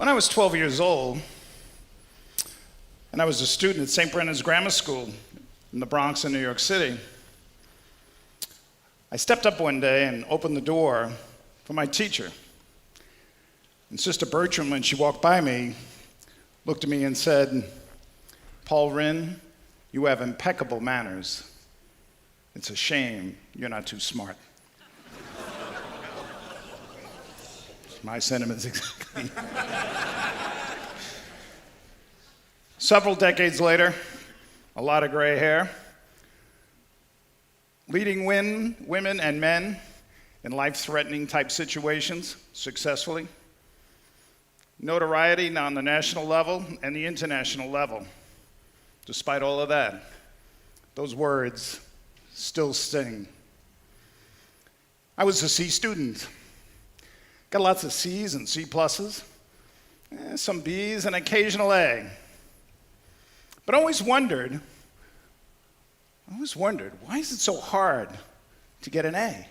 When I was 12 years old, and I was a student at St. Brennan's Grammar School in the Bronx in New York City, I stepped up one day and opened the door for my teacher. And Sister Bertram, when she walked by me, looked at me and said, "Paul Rinn, you have impeccable manners. It's a shame you're not too smart." My sentiments exactly. Several decades later, a lot of gray hair, leading women and men in life-threatening type situations successfully, notoriety on the national level and the international level. Despite all of that, those words still sting. I was a C student. Got lots of C's and C pluses, some B's, and occasional A. But I always wondered, why is it so hard to get an A?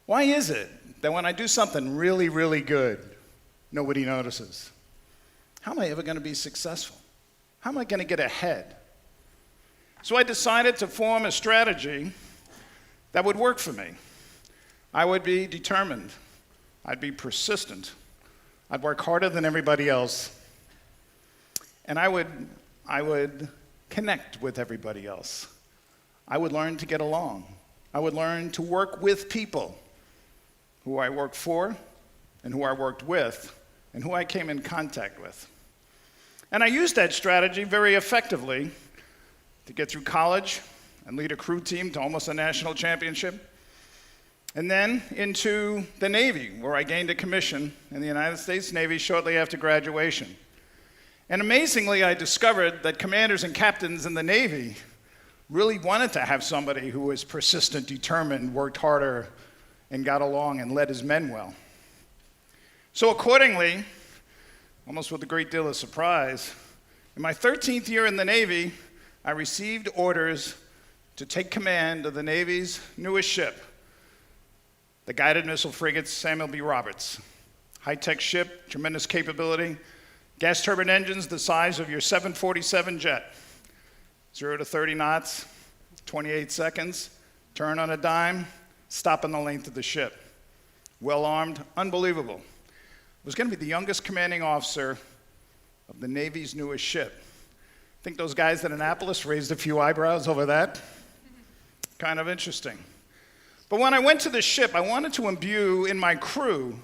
Why is it that when I do something really, really good, nobody notices? How am I ever going to be successful? How am I going to get ahead? So I decided to form a strategy that would work for me. I would be determined. I'd be persistent. I'd work harder than everybody else. And I would connect with everybody else. I would learn to get along. I would learn to work with people who I worked for and who I worked with and who I came in contact with. And I used that strategy very effectively to get through college and lead a crew team to almost a national championship. And then into the Navy, where I gained a commission in the United States Navy shortly after graduation. And amazingly, I discovered that commanders and captains in the Navy really wanted to have somebody who was persistent, determined, worked harder, and got along and led his men well. So accordingly, almost with a great deal of surprise, in my 13th year in the Navy, I received orders to take command of the Navy's newest ship, the guided missile frigate Samuel B. Roberts. High-tech ship, tremendous capability, gas turbine engines the size of your 747 jet. 0 to 30 knots, 28 seconds, turn on a dime, stop in the length of the ship. Well-armed, unbelievable. I was going to be the youngest commanding officer of the Navy's newest ship. I think those guys at Annapolis raised a few eyebrows over that. Kind of interesting. But when I went to the ship, I wanted to imbue in my crew,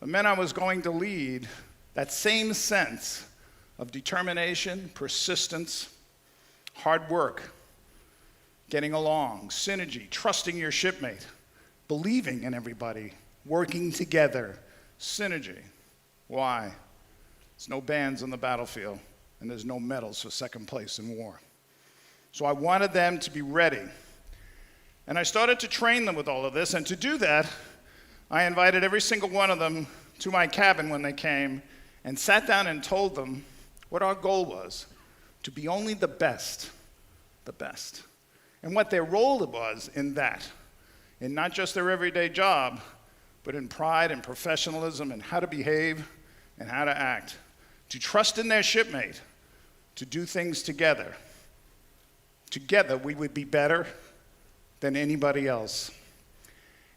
the men I was going to lead, that same sense of determination, persistence, hard work, getting along, synergy, trusting your shipmate, believing in everybody, working together, synergy. Why? There's no bands on the battlefield, and there's no medals for second place in war. So I wanted them to be ready. And I started to train them with all of this, and to do that, I invited every single one of them to my cabin when they came and sat down and told them what our goal was, to be only the best, and what their role was in that, in not just their everyday job, but in pride and professionalism and how to behave and how to act, to trust in their shipmate, to do things together. Together we would be better than anybody else.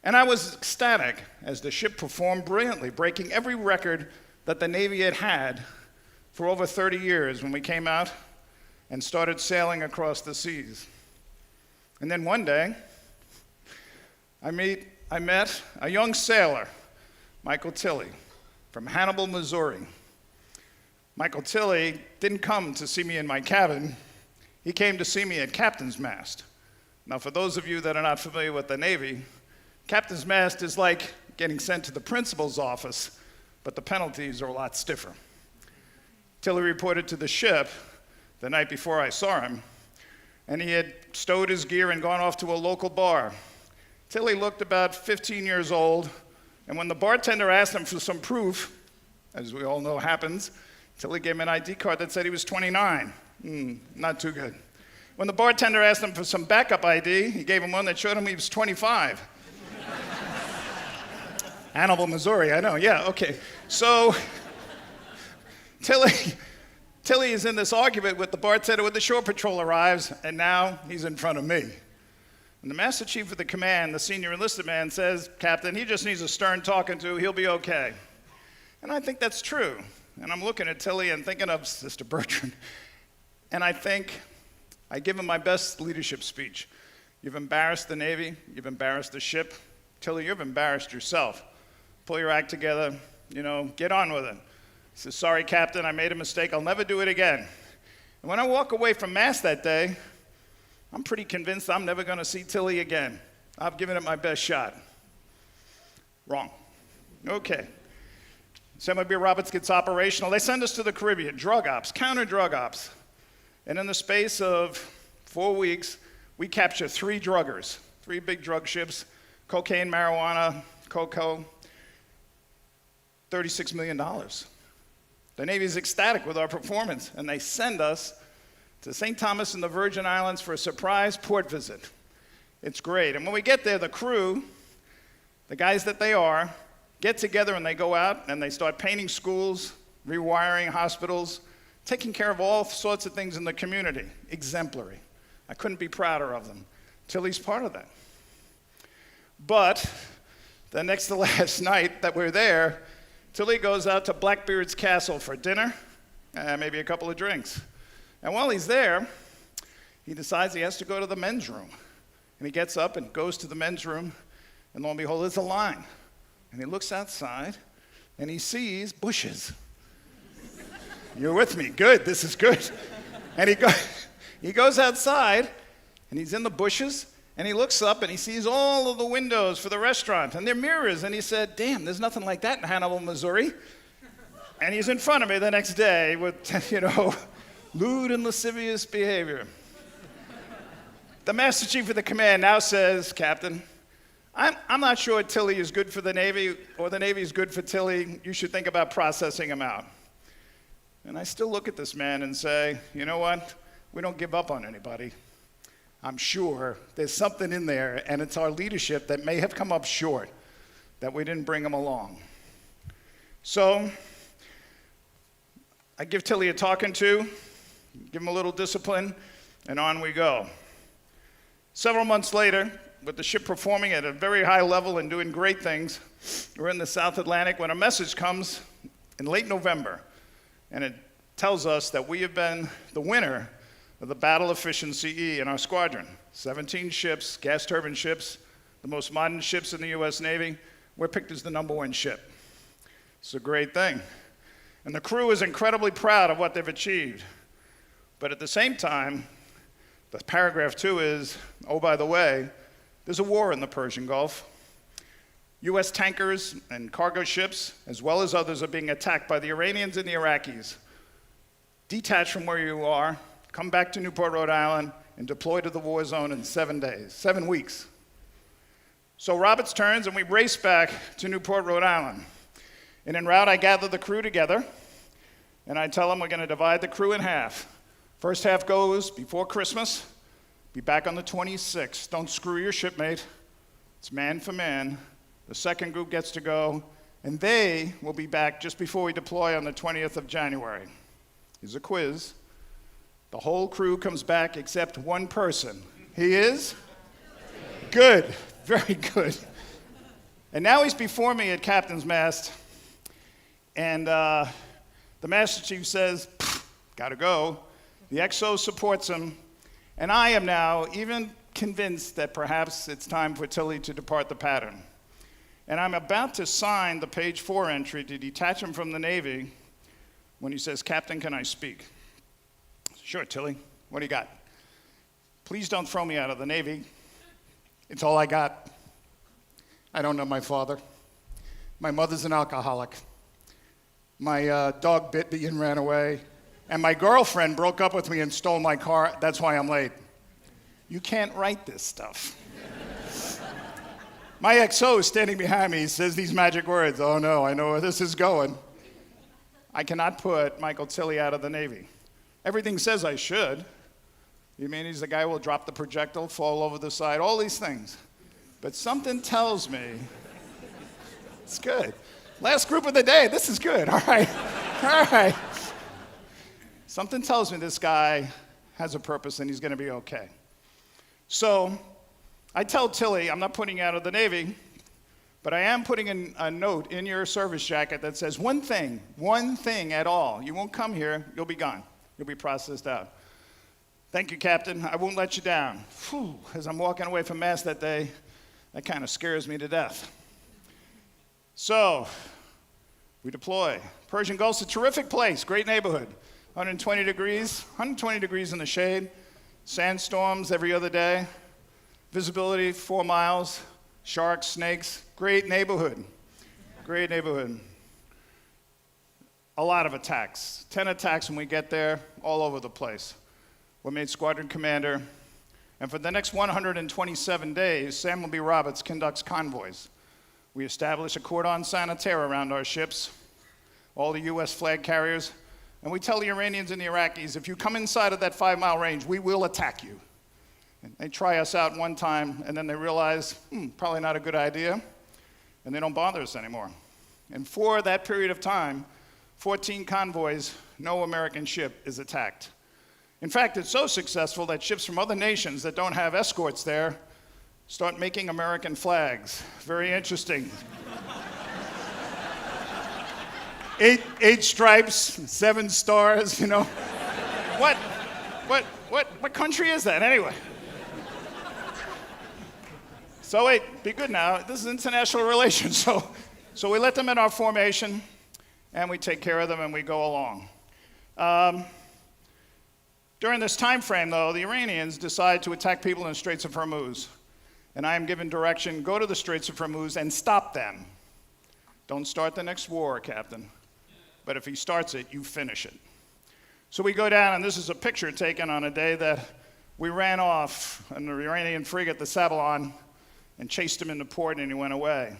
And I was ecstatic as the ship performed brilliantly, breaking every record that the Navy had had for over 30 years when we came out and started sailing across the seas. And then one day, I met a young sailor, Michael Tilley, from Hannibal, Missouri. Michael Tilley didn't come to see me in my cabin. He came to see me at Captain's Mast. Now, for those of you that are not familiar with the Navy, Captain's Mast is like getting sent to the principal's office, but the penalties are a lot stiffer. Tilley reported to the ship the night before I saw him, and he had stowed his gear and gone off to a local bar. Tilley looked about 15 years old, and when the bartender asked him for some proof, as we all know happens, Tilley gave him an ID card that said he was 29. Not too good. When the bartender asked him for some backup ID, he gave him one that showed him he was 25. Hannibal, Missouri, I know, yeah, okay. So Tilly is in this argument with the bartender when the shore patrol arrives, and now he's in front of me. And the master chief of the command, the senior enlisted man, says, "Captain, he just needs a stern talking to, he'll be okay." And I think that's true. And I'm looking at Tilly and thinking of Sister Bertrand. And I think I give him my best leadership speech. You've embarrassed the Navy, you've embarrassed the ship. Tilly, you've embarrassed yourself. Pull your act together, get on with it. He says, "Sorry, Captain, I made a mistake. I'll never do it again." And when I walk away from Mass that day, I'm pretty convinced I'm never going to see Tilly again. I've given it my best shot. Wrong. Okay. Samuel B. Roberts gets operational. They send us to the Caribbean, drug ops, counter-drug ops. And in the space of 4 weeks, we capture 3 druggers, 3 big drug ships, cocaine, marijuana, cocoa, $36 million. The Navy is ecstatic with our performance, and they send us to St. Thomas and the Virgin Islands for a surprise port visit. It's great. And when we get there, the crew, the guys that they are, get together and they go out and they start painting schools, rewiring hospitals, taking care of all sorts of things in the community. Exemplary. I couldn't be prouder of them. Tilly's part of that. But the next to last night that we're there, Tilly goes out to Blackbeard's Castle for dinner and maybe a couple of drinks. And while he's there, he decides he has to go to the men's room. And he gets up and goes to the men's room, and lo and behold, there's a line. And he looks outside, and he sees bushes. You're with me. Good. This is good. And he goes outside, and he's in the bushes, and he looks up, and he sees all of the windows for the restaurant, and they're mirrors. And he said, "Damn, there's nothing like that in Hannibal, Missouri." And he's in front of me the next day with, lewd and lascivious behavior. The Master Chief of the Command now says, "Captain, I'm not sure Tilly is good for the Navy or the Navy is good for Tilly. You should think about processing him out." And I still look at this man and say, you know what? We don't give up on anybody. I'm sure there's something in there, and it's our leadership that may have come up short, that we didn't bring him along. So I give Tilly a talking to, give him a little discipline, and on we go. Several months later, with the ship performing at a very high level and doing great things, we're in the South Atlantic when a message comes in late November, and it tells us that we have been the winner of the Battle Efficiency E in our squadron. 17 ships, gas turbine ships, the most modern ships in the U.S. Navy. We're picked as the #1 ship. It's a great thing. And the crew is incredibly proud of what they've achieved. But at the same time, the paragraph 2 is, oh, by the way, there's a war in the Persian Gulf. U.S. tankers and cargo ships, as well as others, are being attacked by the Iranians and the Iraqis. Detach from where you are, come back to Newport, Rhode Island, and deploy to the war zone in 7 weeks. So Roberts turns, and we race back to Newport, Rhode Island. And en route, I gather the crew together, and I tell them we're going to divide the crew in half. First half goes before Christmas. Be back on the 26th. Don't screw your shipmate. It's man for man. The second group gets to go, and they will be back just before we deploy on the 20th of January. Here's a quiz. The whole crew comes back except one person. He is? Good. Very good. And now he's before me at Captain's Mast, and the Master Chief says, "Gotta go." The XO supports him, and I am now even convinced that perhaps it's time for Tilly to depart the pattern. And I'm about to sign the page 4 entry to detach him from the Navy when he says, "Captain, can I speak?" "Sure, Tilly. What do you got?" "Please don't throw me out of the Navy. It's all I got. I don't know my father. My mother's an alcoholic. My dog bit me and ran away. And my girlfriend broke up with me and stole my car. That's why I'm late. You can't write this stuff." My XO is standing behind me. He says these magic words. Oh no, I know where this is going. I cannot put Michael Tilly out of the Navy. Everything says I should. You mean he's the guy who will drop the projectile, fall over the side, all these things. But something tells me, it's good. Last group of the day, this is good, all right. All right. Something tells me this guy has a purpose and he's going to be okay. So I tell Tilly, I'm not putting you out of the Navy, but I am putting a note in your service jacket that says one thing at all. You won't come here, you'll be gone. You'll be processed out. Thank you, Captain. I won't let you down. Whew, as I'm walking away from Mass that day, that kind of scares me to death. So, we deploy. Persian Gulf's a terrific place, great neighborhood. 120 degrees in the shade, sandstorms every other day, visibility 4 miles, sharks, snakes, great neighborhood. Great neighborhood. A lot of attacks, 10 attacks when we get there, all over the place. We're made squadron commander, and for the next 127 days, Samuel B. Roberts conducts convoys. We establish a cordon sanitaire around our ships, all the U.S. flag carriers, and we tell the Iranians and the Iraqis, if you come inside of that 5-mile range, we will attack you. And they try us out one time, and then they realize, probably not a good idea, and they don't bother us anymore. And for that period of time, 14 convoys, no American ship is attacked. In fact, it's so successful that ships from other nations that don't have escorts there start making American flags. Very interesting. 8 stripes, 7 stars, you know. What country is that anyway? So wait, be good now. This is international relations. So we let them in our formation, and we take care of them, and we go along. During this time frame, though, the Iranians decide to attack people in the Straits of Hormuz. And I am given direction, go to the Straits of Hormuz and stop them. Don't start the next war, Captain. But if he starts it, you finish it. So we go down, and this is a picture taken on a day that we ran off an Iranian frigate, the Sabalon, and chased him into port, and he went away.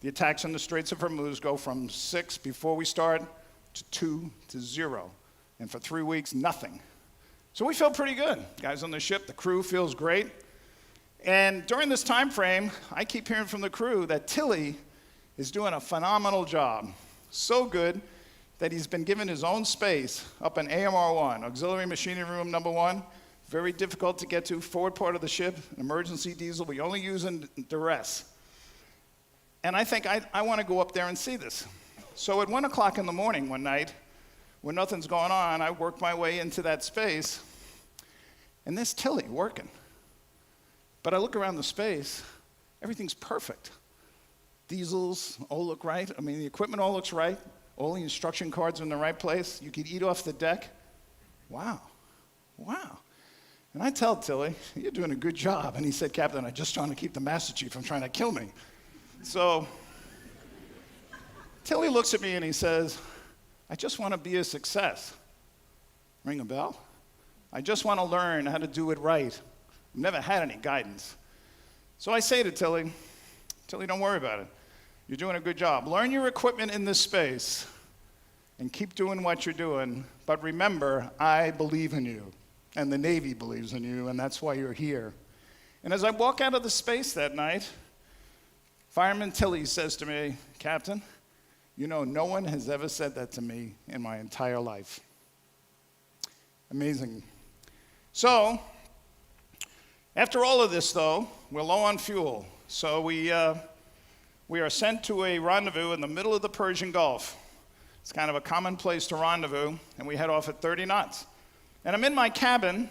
The attacks on the Straits of Hormuz go from 6 before we start to 2 to 0. And for 3 weeks, nothing. So we feel pretty good. Guys on the ship, the crew feels great. And during this time frame, I keep hearing from the crew that Tilly is doing a phenomenal job. So good that he's been given his own space up in AMR-1, Auxiliary Machinery Room number 1. Very difficult to get to, forward part of the ship, an emergency diesel we only use in duress. And I think I want to go up there and see this. So at 1 o'clock in the morning one night, when nothing's going on, I work my way into that space, and there's Tilly working. But I look around the space, everything's perfect. Diesels all look right. I mean, the equipment all looks right. All the instruction cards are in the right place. You could eat off the deck. Wow. And I tell Tilly, you're doing a good job. And he said, Captain, I'm just trying to keep the Master Chief from trying to kill me. So Tilly looks at me and he says, I just want to be a success. Ring a bell? I just want to learn how to do it right. I've never had any guidance. So I say to Tilly, don't worry about it. You're doing a good job. Learn your equipment in this space and keep doing what you're doing. But remember, I believe in you, and the Navy believes in you, and that's why you're here. And as I walk out of the space that night, Fireman Tilly says to me, Captain, you know, no one has ever said that to me in my entire life. Amazing. So, after all of this, though, we're low on fuel. So we are sent to a rendezvous in the middle of the Persian Gulf. It's kind of a common place to rendezvous, and we head off at 30 knots. And I'm in my cabin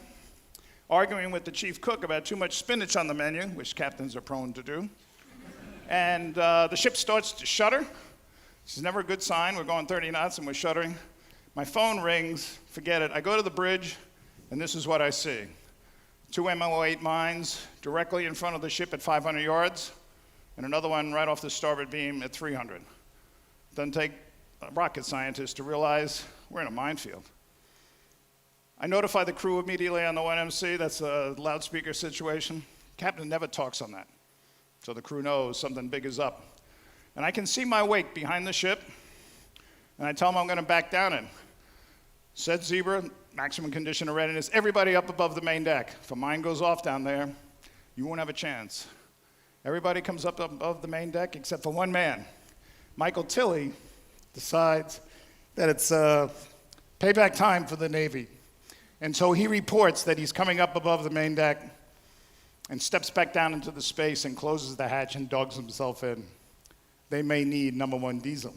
arguing with the chief cook about too much spinach on the menu, which captains are prone to do. And the ship starts to shudder. This is never a good sign. We're going 30 knots and we're shuddering. My phone rings. Forget it. I go to the bridge, and this is what I see. 2 MO8 mines directly in front of the ship at 500 yards, and another one right off the starboard beam at 300. Doesn't take a rocket scientist to realize we're in a minefield. I notify the crew immediately on the 1MC. That's a loudspeaker situation. Captain never talks on that, so the crew knows something big is up. And I can see my wake behind the ship, and I tell them I'm going to back down in. Set zebra, maximum condition of readiness. Everybody up above the main deck. If a mine goes off down there, you won't have a chance. Everybody comes up above the main deck except for one man. Michael Tilly decides that it's Payback time for the Navy. And so he reports that he's coming up above the main deck and steps back down into the space and closes the hatch and dogs himself in. They may need number 1 diesel.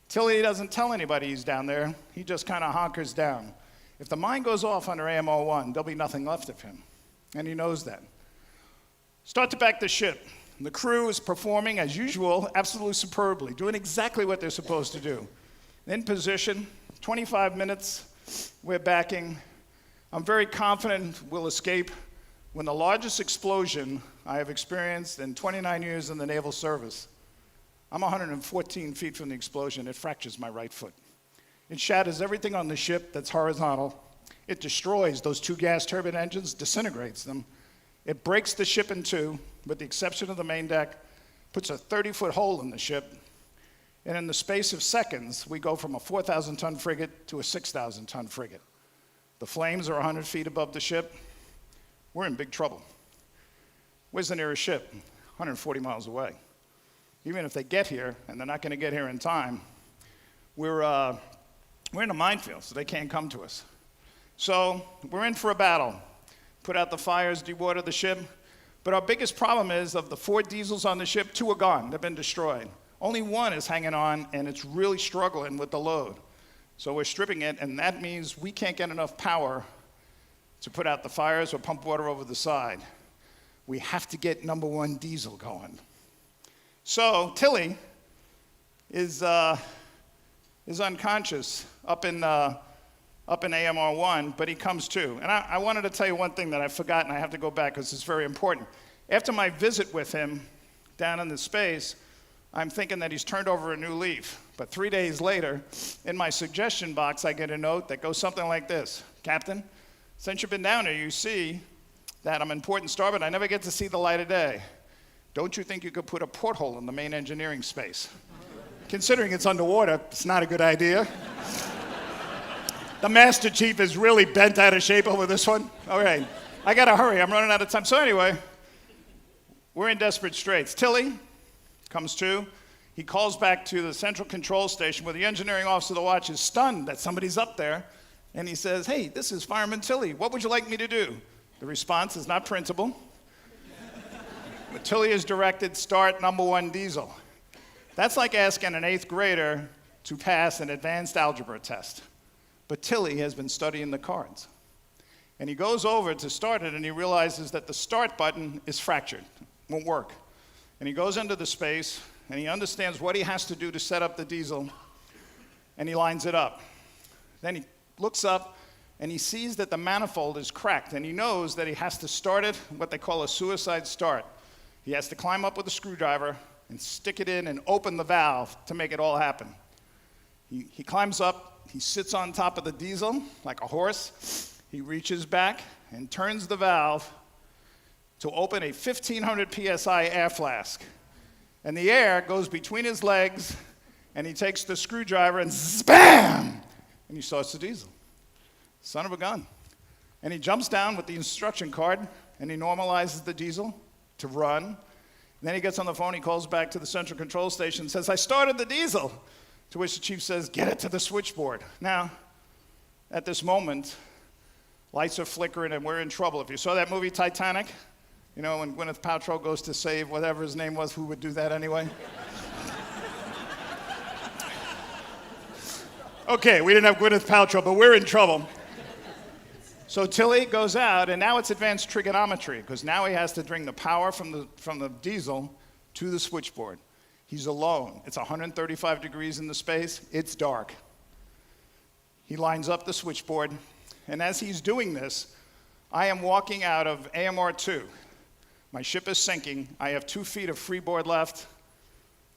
Tilly doesn't tell anybody he's down there. He just kind of honkers down. If the mine goes off under AMR 1, there'll be nothing left of him. And he knows that. Start to back the ship. The crew is performing as usual, absolutely superbly, doing exactly what they're supposed to do. In position, 25 minutes, we're backing. I'm very confident we'll escape when the largest explosion I have experienced in 29 years in the naval service. I'm 114 feet from the explosion. It fractures my right foot. It shatters everything on the ship that's horizontal. It destroys those 2 gas turbine engines, disintegrates them. It breaks the ship in 2, with the exception of the main deck, puts a 30-foot hole in the ship, and in the space of seconds, we go from a 4,000-ton frigate to a 6,000-ton frigate. The flames are 100 feet above the ship. We're in big trouble. Where's the nearest ship? 140 miles away. Even if they get here, and they're not going to get here in time, we're in a minefield, so they can't come to us. So we're in for a battle. Put out the fires, dewater the ship. But our biggest problem is, of the 4 diesels on the ship, 2 are gone. They've been destroyed. Only 1 is hanging on, and it's really struggling with the load. So we're stripping it, and that means we can't get enough power to put out the fires or pump water over the side. We have to get number 1 diesel going. So Tilly is unconscious up in AMR 1, but he comes to. And I wanted to tell you one thing that I forgot, and I have to go back because it's very important. After my visit with him down in the space, I'm thinking that he's turned over a new leaf. But 3 days later, in my suggestion box, I get a note that goes something like this: Captain, since you've been down here, you see that I'm in port and starboard. I never get to see the light of day. Don't you think you could put a porthole in the main engineering space? Considering it's underwater, it's not a good idea. The Master Chief is really bent out of shape over this one. All right, I gotta hurry, I'm running out of time. So anyway, we're in desperate straits. Tilly comes to. He calls back to the central control station where the engineering officer of the watch is stunned that somebody's up there. And he says, hey, this is Fireman Tilly. What would you like me to do? The response is not printable. But Tilly is directed, start number 1 diesel. That's like asking an 8th grader to pass an advanced algebra test. But Tilly has been studying the cards. And he goes over to start it, and he realizes that the start button is fractured, won't work. And he goes into the space, and he understands what he has to do to set up the diesel, and he lines it up. Then he looks up, and he sees that the manifold is cracked, and he knows that he has to start it, what they call a suicide start. He has to climb up with a screwdriver and stick it in and open the valve to make it all happen. He climbs up, he sits on top of the diesel like a horse. He reaches back and turns the valve to open a 1,500 PSI air flask. And the air goes between his legs, and he takes the screwdriver and bam! And he starts the diesel. Son of a gun. And he jumps down with the instruction card, and he normalizes the diesel to run. And then he gets on the phone, he calls back to the central control station and says, I started the diesel. To which the chief says, get it to the switchboard. Now, at this moment, lights are flickering and we're in trouble. If you saw that movie Titanic, you know, when Gwyneth Paltrow goes to save whatever his name was, who would do that anyway? Okay, we didn't have Gwyneth Paltrow, but we're in trouble. So Tilly goes out, and now it's advanced trigonometry, because now he has to bring the power from the diesel to the switchboard. He's alone. It's 135 degrees in the space. It's dark. He lines up the switchboard, and as he's doing this, I am walking out of AMR 2. My ship is sinking. I have 2 feet of freeboard left.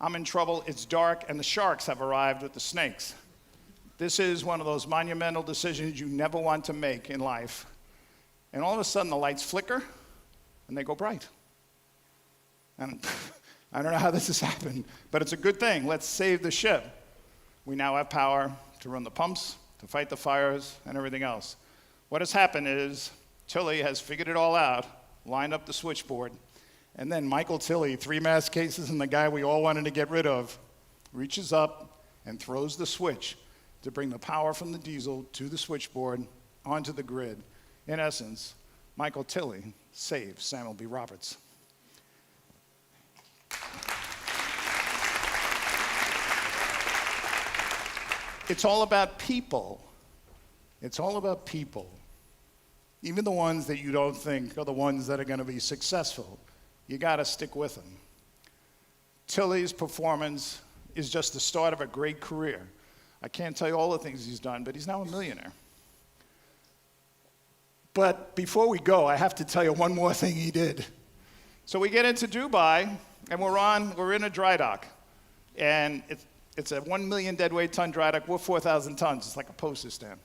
I'm in trouble. It's dark, and the sharks have arrived with the snakes. This is one of those monumental decisions you never want to make in life. And all of a sudden, the lights flicker, and they go bright. And I don't know how this has happened, but it's a good thing. Let's save the ship. We now have power to run the pumps, to fight the fires, and everything else. What has happened is Tilly has figured it all out, lined up the switchboard, and then Michael Tilly, 3 mass cases and the guy we all wanted to get rid of, reaches up and throws the switch. to bring the power from the diesel to the switchboard onto the grid. In essence, Michael Tilley saved Samuel B. Roberts. It's all about people. It's all about people. Even the ones that you don't think are the ones that are going to be successful. You got to stick with them. Tilley's performance is just the start of a great career. I can't tell you all the things he's done, but he's now a millionaire. But before we go, I have to tell you one more thing he did. So we get into Dubai, and we're in a dry dock. And it's a 1 million deadweight ton dry dock. We're 4,000 tons. It's like a postage stamp.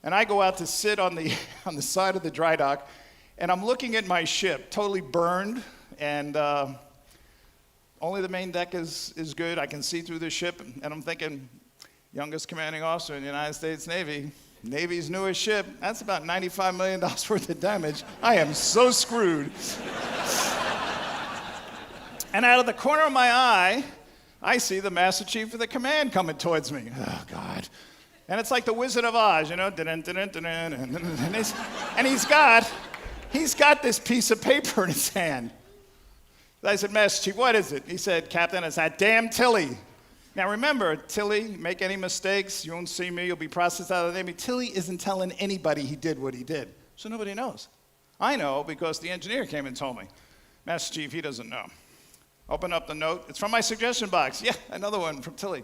And I go out to sit on the side of the dry dock, and I'm looking at my ship, totally burned, and only the main deck is good. I can see through the ship, and I'm thinking, youngest commanding officer in the United States Navy, Navy's newest ship, that's about $95 million worth of damage. I am so screwed. And out of the corner of my eye, I see the Master Chief of the Command coming towards me. Oh, God. And it's like the Wizard of Oz, you know, and he's got this piece of paper in his hand. I said, Master Chief, what is it? He said, Captain, it's that damn Tilley. Now remember, Tilley, make any mistakes, you won't see me, you'll be processed out of the Navy. Tilley isn't telling anybody he did what he did, so nobody knows. I know because the engineer came and told me. Master Chief, he doesn't know. Open up the note. It's from my suggestion box. Yeah, another one from Tilley.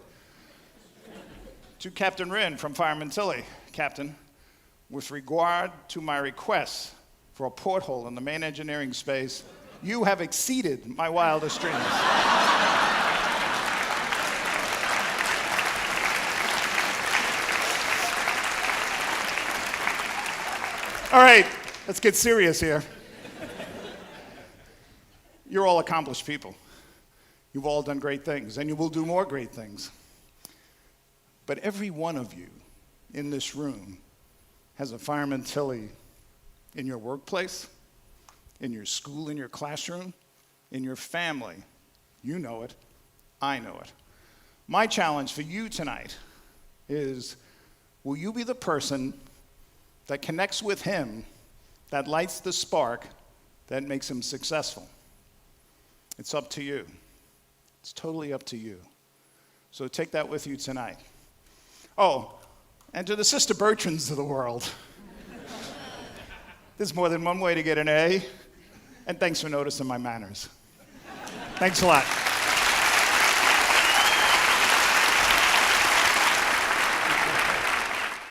To Captain Rinn from Fireman Tilley. Captain, with regard to my request for a porthole in the main engineering space, you have exceeded my wildest dreams. All right, let's get serious here. You're all accomplished people. You've all done great things, and you will do more great things. But every one of you in this room has a Fireman Tilley in your workplace, in your school, in your classroom, in your family. You know it. I know it. My challenge for you tonight is, will you be the person that connects with him, that lights the spark, that makes him successful? It's up to you. It's totally up to you. So take that with you tonight. Oh, and to the Sister Bertrands of the world, there's more than one way to get an A, and thanks for noticing my manners. Thanks a lot.